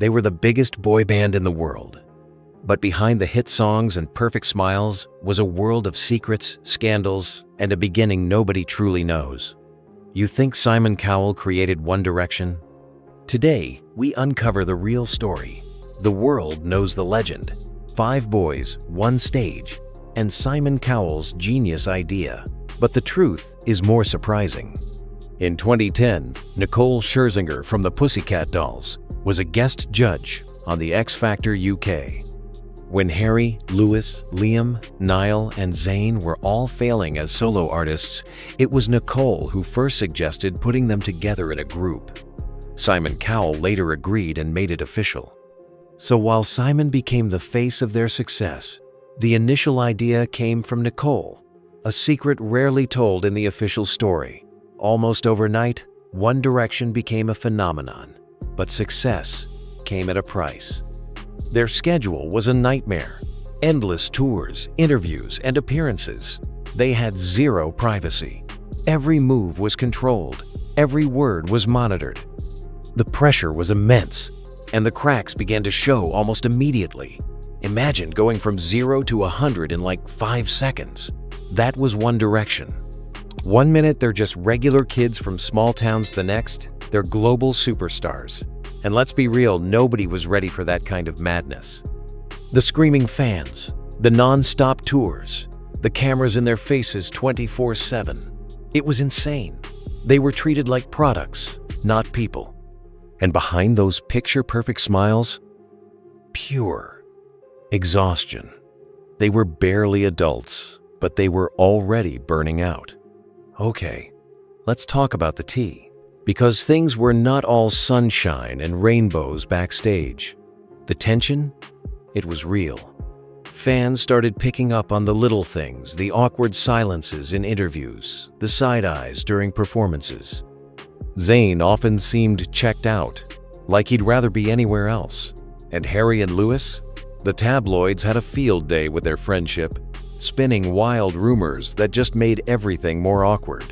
They were the biggest boy band in the world. But behind the hit songs and perfect smiles was a world of secrets, scandals, and a beginning nobody truly knows. You think Simon Cowell created One Direction? Today, we uncover the real story. The world knows the legend. 5 boys, 1 stage, and Simon Cowell's genius idea. But the truth is more surprising. In 2010, Nicole Scherzinger from the Pussycat Dolls was a guest judge on the X Factor UK. When Harry, Lewis, Liam, Niall, and Zayn were all failing as solo artists, it was Nicole who first suggested putting them together in a group. Simon Cowell later agreed and made it official. So while Simon became the face of their success, the initial idea came from Nicole, a secret rarely told in the official story. Almost overnight, One Direction became a phenomenon, but success came at a price. Their schedule was a nightmare. Endless tours, interviews, and appearances. They had zero privacy. Every move was controlled. Every word was monitored. The pressure was immense, and the cracks began to show almost immediately. Imagine going from 0 to 100 in like 5 seconds. That was One Direction. One minute they're just regular kids from small towns, the next, they're global superstars. And let's be real, nobody was ready for that kind of madness. The screaming fans, the non-stop tours, the cameras in their faces 24/7. It was insane. They were treated like products, not people. And behind those picture-perfect smiles, pure exhaustion. They were barely adults, but they were already burning out. Okay, let's talk about the tea. Because things were not all sunshine and rainbows backstage. The tension? It was real. Fans started picking up on the little things, the awkward silences in interviews, the side eyes during performances. Zayn often seemed checked out, like he'd rather be anywhere else. And Harry and Lewis? The tabloids had a field day with their friendship, spinning wild rumors that just made everything more awkward.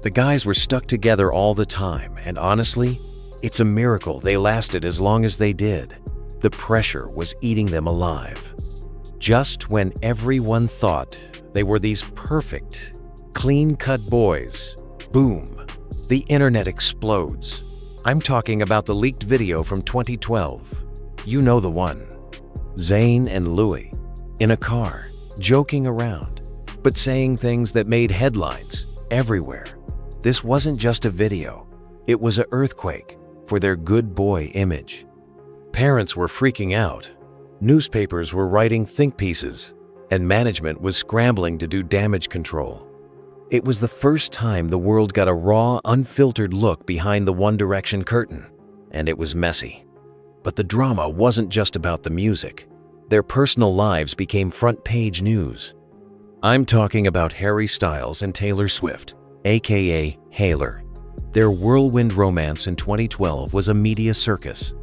The guys were stuck together all the time, and honestly, it's a miracle they lasted as long as they did. The pressure was eating them alive. Just when everyone thought they were these perfect, clean-cut boys, boom, the internet explodes. I'm talking about the leaked video from 2012. You know the one. Zayn and Louis, in a car, joking around, but saying things that made headlines everywhere. This wasn't just a video, it was an earthquake for their good boy image. Parents were freaking out, newspapers were writing think pieces, and management was scrambling to do damage control. It was the first time the world got a raw, unfiltered look behind the One Direction curtain, and it was messy. But the drama wasn't just about the music. Their personal lives became front-page news. I'm talking about Harry Styles and Taylor Swift, aka Hailor. Their whirlwind romance in 2012 was a media circus.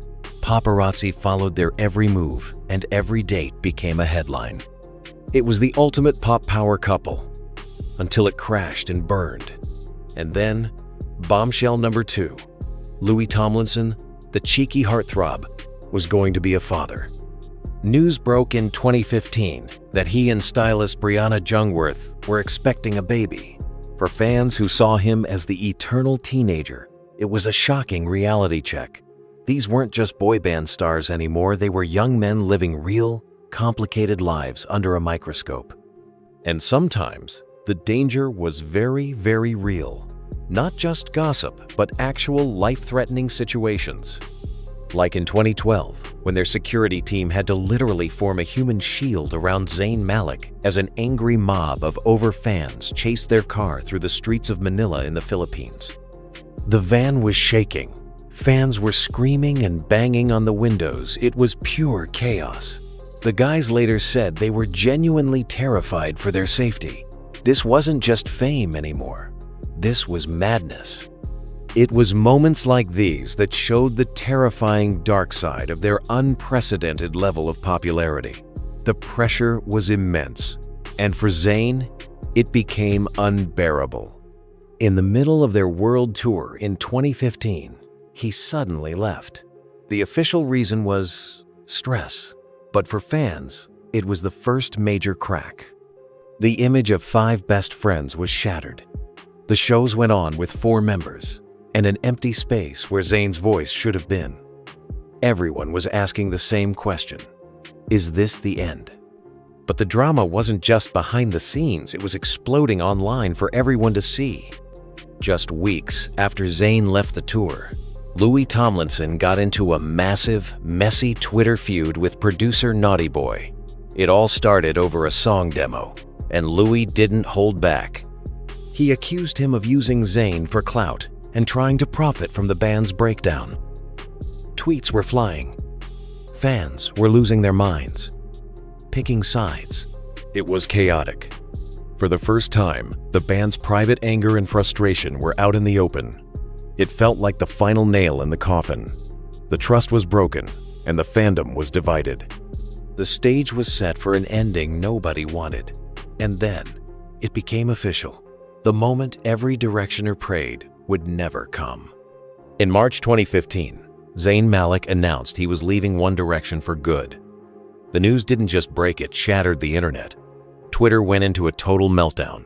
Paparazzi followed their every move, and every date became a headline. It was the ultimate pop power couple, until it crashed and burned. And then, bombshell number 2. Louis Tomlinson, the cheeky heartthrob, was going to be a father. News broke in 2015 that he and stylist Brianna Jungwirth were expecting a baby. For fans who saw him as the eternal teenager, it was a shocking reality check. These weren't just boy band stars anymore, they were young men living real, complicated lives under a microscope. And sometimes, the danger was very, very real. Not just gossip, but actual life-threatening situations. Like in 2012, when their security team had to literally form a human shield around Zaynmalik as an angry mob of over-fans chased their car through the streets of Manila in the Philippines. The van was shaking. Fans were screaming and banging on the windows. It was pure chaos. The guys later said they were genuinely terrified for their safety. This wasn't just fame anymore. This was madness. It was moments like these that showed the terrifying dark side of their unprecedented level of popularity. The pressure was immense, and for Zayn, it became unbearable. In the middle of their world tour in 2015, he suddenly left. The official reason was stress, but for fans, it was the first major crack. The image of 5 best friends was shattered. The shows went on with 4 members and an empty space where Zayn's voice should have been. Everyone was asking the same question: is this the end? But the drama wasn't just behind the scenes, it was exploding online for everyone to see. Just weeks after Zayn left the tour, Louis Tomlinson got into a massive, messy Twitter feud with producer Naughty Boy. It all started over a song demo, and Louis didn't hold back. He accused him of using Zayn for clout and trying to profit from the band's breakdown. Tweets were flying. Fans were losing their minds, picking sides. It was chaotic. For the first time, the band's private anger and frustration were out in the open. It felt like the final nail in the coffin. The trust was broken, and the fandom was divided. The stage was set for an ending nobody wanted. And then, it became official. The moment every Directioner prayed would never come. In March 2015, Zaynmalik announced he was leaving One Direction for good. The news didn't just break, it shattered the internet. Twitter went into a total meltdown.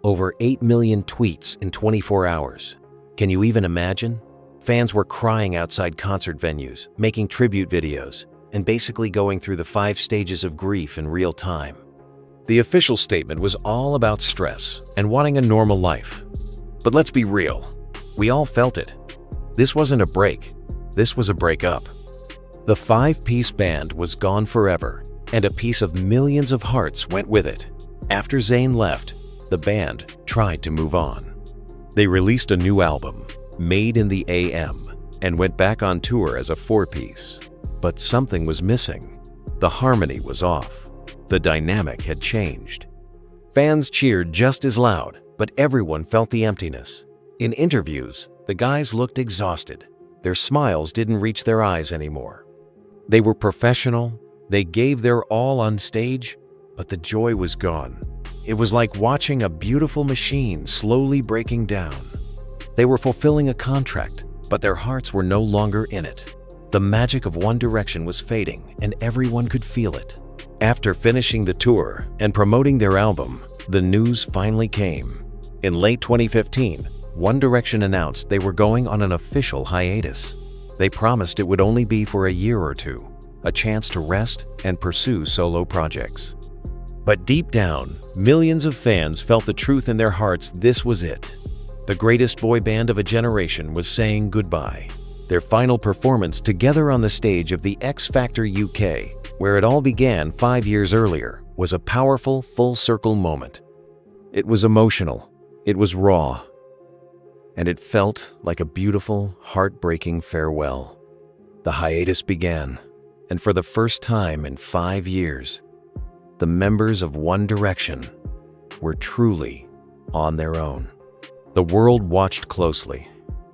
Over 8 million tweets in 24 hours. Can you even imagine? Fans were crying outside concert venues, making tribute videos, and basically going through the 5 stages of grief in real time. The official statement was all about stress and wanting a normal life. But let's be real, we all felt it. This wasn't a break, this was a breakup. The 5-piece band was gone forever, and a piece of millions of hearts went with it. After Zayn left, the band tried to move on. They released a new album, Made in the AM, and went back on tour as a 4-piece. But something was missing. The harmony was off. The dynamic had changed. Fans cheered just as loud, but everyone felt the emptiness. In interviews, the guys looked exhausted. Their smiles didn't reach their eyes anymore. They were professional, they gave their all on stage, but the joy was gone. It was like watching a beautiful machine slowly breaking down. They were fulfilling a contract, but their hearts were no longer in it. The magic of One Direction was fading, and everyone could feel it. After finishing the tour and promoting their album, the news finally came. In late 2015, One Direction announced they were going on an official hiatus. They promised it would only be for a year or 2, a chance to rest and pursue solo projects. But deep down, millions of fans felt the truth in their hearts: this was it. The greatest boy band of a generation was saying goodbye. Their final performance together on the stage of the X Factor UK, where it all began 5 years earlier, was a powerful, full-circle moment. It was emotional, it was raw, and it felt like a beautiful, heartbreaking farewell. The hiatus began, and for the first time in 5 years, the members of One Direction were truly on their own. The world watched closely,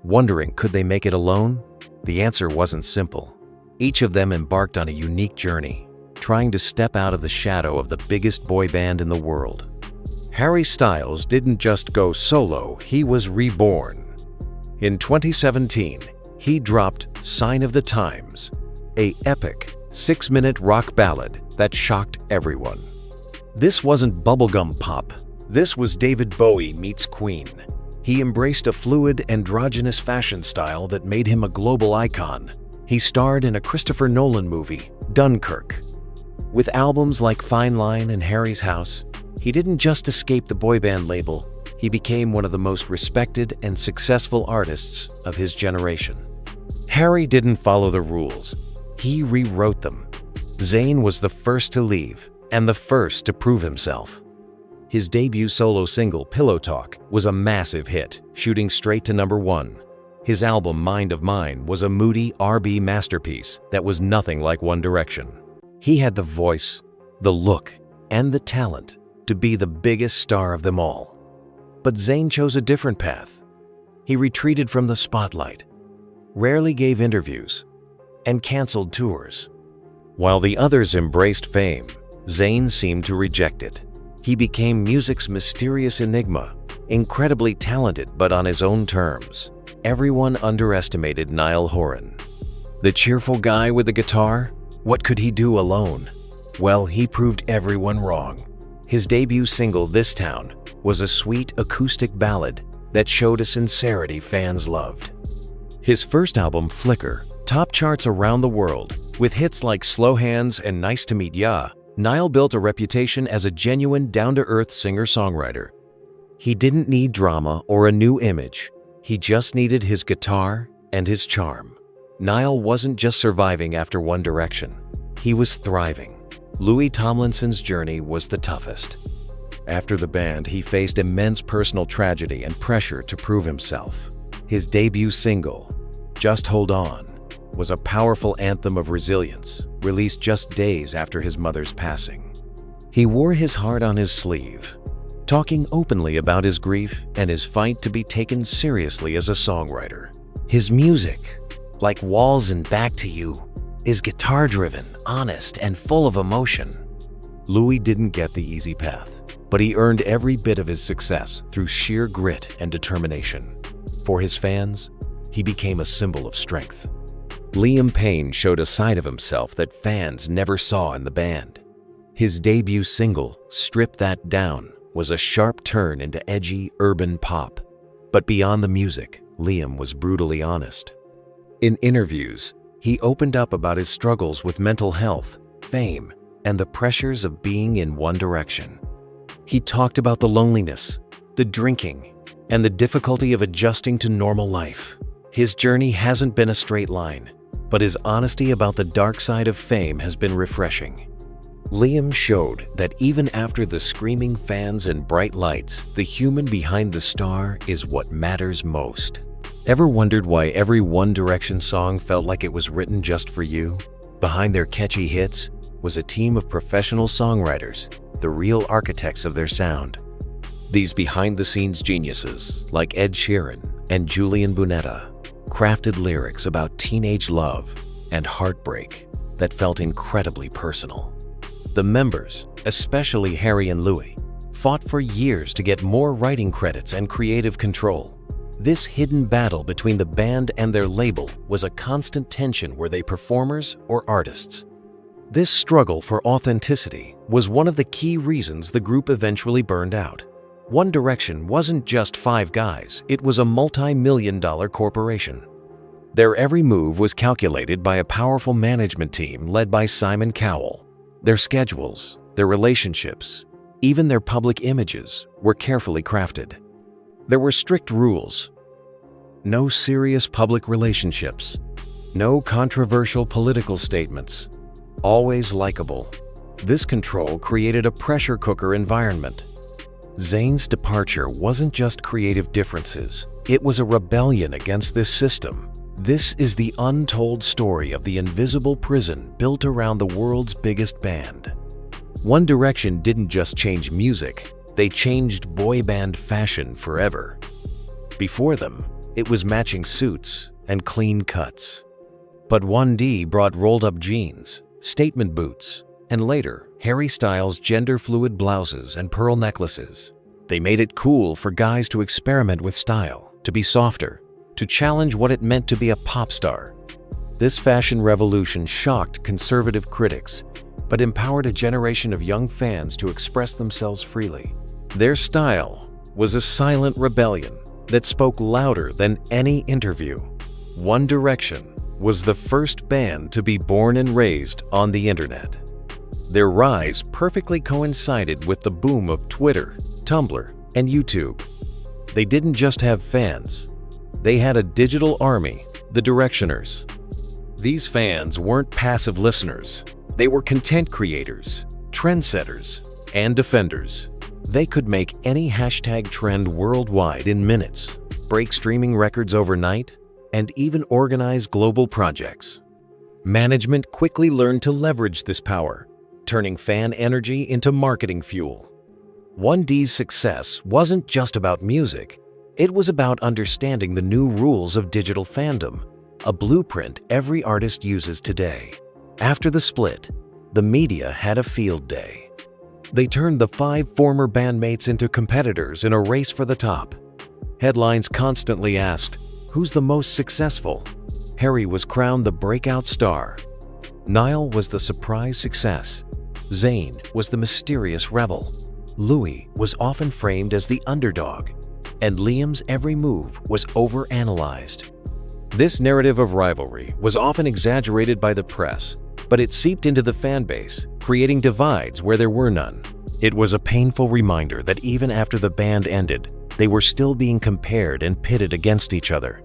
wondering could they make it alone? The answer wasn't simple. Each of them embarked on a unique journey, trying to step out of the shadow of the biggest boy band in the world. Harry Styles didn't just go solo, he was reborn. In 2017, he dropped Sign of the Times, an epic 6-minute rock ballad that shocked everyone. This wasn't bubblegum pop, this was David Bowie meets Queen. He embraced a fluid, androgynous fashion style that made him a global icon. He starred in a Christopher Nolan movie, Dunkirk. With albums like Fine Line and Harry's House, he didn't just escape the boy band label, he became one of the most respected and successful artists of his generation. Harry didn't follow the rules, he rewrote them. Zayn was the first to leave, and the first to prove himself. His debut solo single, Pillow Talk, was a massive hit, shooting straight to #1. His album, Mind of Mine, was a moody R&B masterpiece that was nothing like One Direction. He had the voice, the look, and the talent to be the biggest star of them all. But Zayn chose a different path. He retreated from the spotlight, rarely gave interviews, and canceled tours. While the others embraced fame, Zayn seemed to reject it. He became music's mysterious enigma, incredibly talented but on his own terms. Everyone underestimated Niall Horan. The cheerful guy with the guitar? What could he do alone? Well, he proved everyone wrong. His debut single, This Town, was a sweet acoustic ballad that showed a sincerity fans loved. His first album, Flicker, topped charts around the world. With hits like Slow Hands and Nice to Meet Ya, Niall built a reputation as a genuine, down-to-earth singer-songwriter. He didn't need drama or a new image. He just needed his guitar and his charm. Niall wasn't just surviving after One Direction. He was thriving. Louis Tomlinson's journey was the toughest. After the band, he faced immense personal tragedy and pressure to prove himself. His debut single, Just Hold On, was a powerful anthem of resilience, released just days after his mother's passing. He wore his heart on his sleeve, talking openly about his grief and his fight to be taken seriously as a songwriter. His music, like Walls and Back to You, is guitar-driven, honest, and full of emotion. Louis didn't get the easy path, but he earned every bit of his success through sheer grit and determination. For his fans, he became a symbol of strength. Liam Payne showed a side of himself that fans never saw in the band. His debut single, Strip That Down, was a sharp turn into edgy, urban pop. But beyond the music, Liam was brutally honest. In interviews, he opened up about his struggles with mental health, fame, and the pressures of being in One Direction. He talked about the loneliness, the drinking, and the difficulty of adjusting to normal life. His journey hasn't been a straight line, but his honesty about the dark side of fame has been refreshing. Liam showed that even after the screaming fans and bright lights, the human behind the star is what matters most. Ever wondered why every One Direction song felt like it was written just for you? Behind their catchy hits was a team of professional songwriters, the real architects of their sound. These behind-the-scenes geniuses, like Ed Sheeran and Julian Bunetta, crafted lyrics about teenage love and heartbreak that felt incredibly personal. The members, especially Harry and Louis, fought for years to get more writing credits and creative control. This hidden battle between the band and their label was a constant tension. Were they performers or artists? This struggle for authenticity was one of the key reasons the group eventually burned out. One Direction wasn't just 5 guys, it was a multi-million-dollar corporation. Their every move was calculated by a powerful management team led by Simon Cowell. Their schedules, their relationships, even their public images were carefully crafted. There were strict rules. No serious public relationships. No controversial political statements. Always likable. This control created a pressure cooker environment. Zayn's departure wasn't just creative differences. It was a rebellion against this system. This is the untold story of the invisible prison built around the world's biggest band. One Direction didn't just change music. They changed boy band fashion forever. Before them, it was matching suits and clean cuts. But 1D brought rolled-up jeans, statement boots, and later, harrystyles gender-fluid blouses and pearl necklaces. They made it cool for guys to experiment with style, to be softer, to challenge what it meant to be a pop star. This fashion revolution shocked conservative critics, but empowered a generation of young fans to express themselves freely. Their style was a silent rebellion that spoke louder than any interview. One Direction was the first band to be born and raised on the internet. Their rise perfectly coincided with the boom of Twitter, Tumblr, and YouTube. They didn't just have fans. They had a digital army, the Directioners. These fans weren't passive listeners. They were content creators, trendsetters, and defenders. They could make any hashtag trend worldwide in minutes, break streaming records overnight, and even organize global projects. Management quickly learned to leverage this power, turning fan energy into marketing fuel. 1D's success wasn't just about music. It was about understanding the new rules of digital fandom, a blueprint every artist uses today. After the split, the media had a field day. They turned the 5 former bandmates into competitors in a race for the top. Headlines constantly asked, "Who's the most successful?" Harry was crowned the breakout star. Niall was the surprise success. Zayn was the mysterious rebel. Louis was often framed as the underdog. And Liam's every move was overanalyzed. This narrative of rivalry was often exaggerated by the press, but it seeped into the fan base, creating divides where there were none. It was a painful reminder that even after the band ended, they were still being compared and pitted against each other.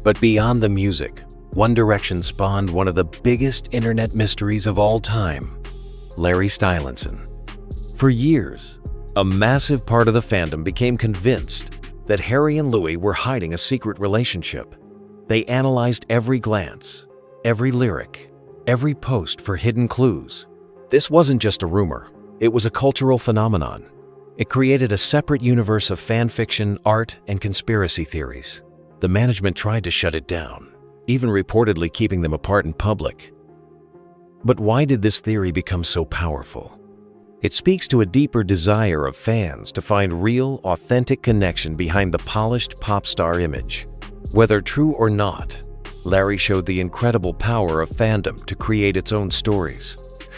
But beyond the music, One Direction spawned one of the biggest internet mysteries of all time, Larry Stylinson. For years, a massive part of the fandom became convinced that Harry and Louis were hiding a secret relationship. They analyzed every glance, every lyric, every post for hidden clues. This wasn't just a rumor, it was a cultural phenomenon. It created a separate universe of fan fiction, art, and conspiracy theories. The management tried to shut it down, even reportedly keeping them apart in public. But why did this theory become so powerful? It speaks to a deeper desire of fans to find real, authentic connection behind the polished pop star image. Whether true or not, Larry showed the incredible power of fandom to create its own stories.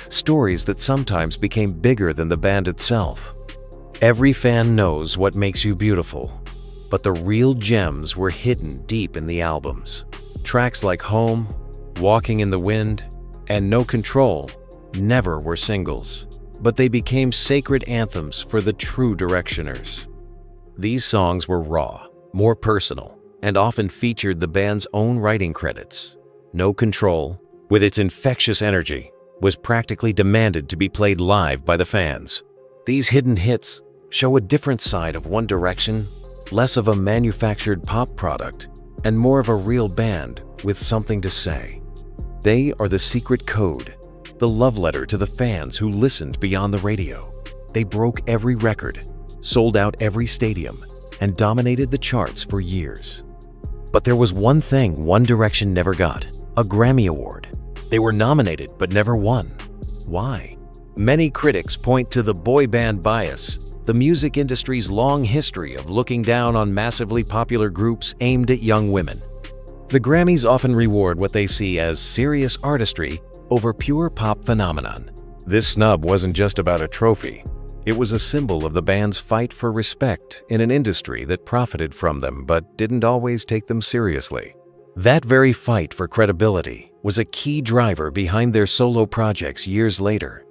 Stories that sometimes became bigger than the band itself. Every fan knows what makes you beautiful, but the real gems were hidden deep in the albums. Tracks like Home, Walking in the Wind, and No Control never were singles, but they became sacred anthems for the true Directioners. These songs were raw, more personal, and often featured the band's own writing credits. No Control, with its infectious energy, was practically demanded to be played live by the fans. These hidden hits show a different side of One Direction, less of a manufactured pop product, and more of a real band with something to say. They are the secret code, the love letter to the fans who listened beyond the radio. They broke every record, sold out every stadium, and dominated the charts for years. But there was one thing One Direction never got: a Grammy Award. They were nominated but never won. Why? Many critics point to the boy band bias, the music industry's long history of looking down on massively popular groups aimed at young women. The Grammys often reward what they see as serious artistry over pure pop phenomenon. This snub wasn't just about a trophy. It was a symbol of the band's fight for respect in an industry that profited from them but didn't always take them seriously. That very fight for credibility was a key driver behind their solo projects years later.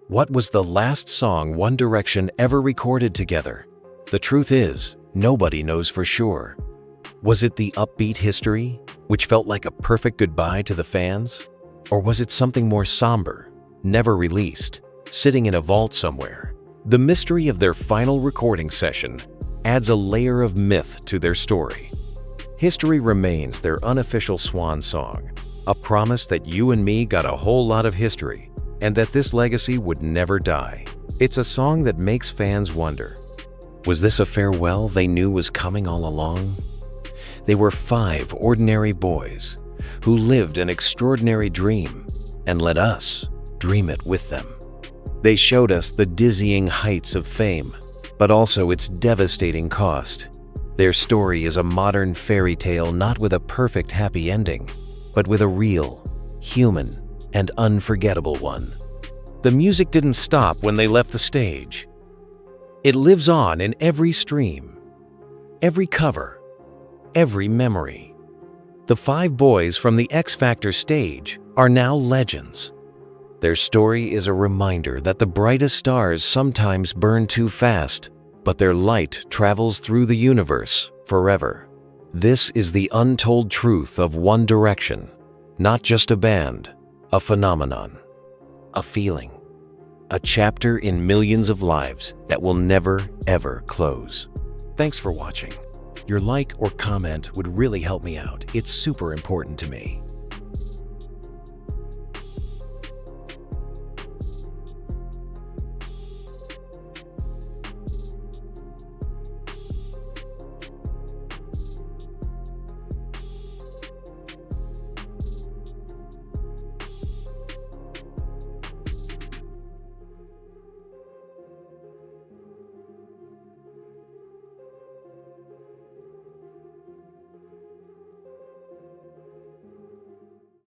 What was the last song One Direction ever recorded together? The truth is, nobody knows for sure. Was it the upbeat History, which felt like a perfect goodbye to the fans? Or was it something more somber, never released, sitting in a vault somewhere? The mystery of their final recording session adds a layer of myth to their story. History remains their unofficial swan song, a promise that you and me got a whole lot of history, and that this legacy would never die. It's a song that makes fans wonder, was this a farewell they knew was coming all along? They were 5 ordinary boys who lived an extraordinary dream and let us dream it with them. They showed us the dizzying heights of fame, but also its devastating cost. Their story is a modern fairy tale, not with a perfect happy ending, but with a real, human, and unforgettable one. The music didn't stop when they left the stage. It lives on in every stream, every cover, every memory. The 5 boys from the X Factor stage are now legends. Their story is a reminder that the brightest stars sometimes burn too fast, but their light travels through the universe forever. This is the untold truth of One Direction, not just a band, a phenomenon, a feeling, a chapter in millions of lives that will never, ever close. Thanks for watching. Your like or comment would really help me out. It's super important to me.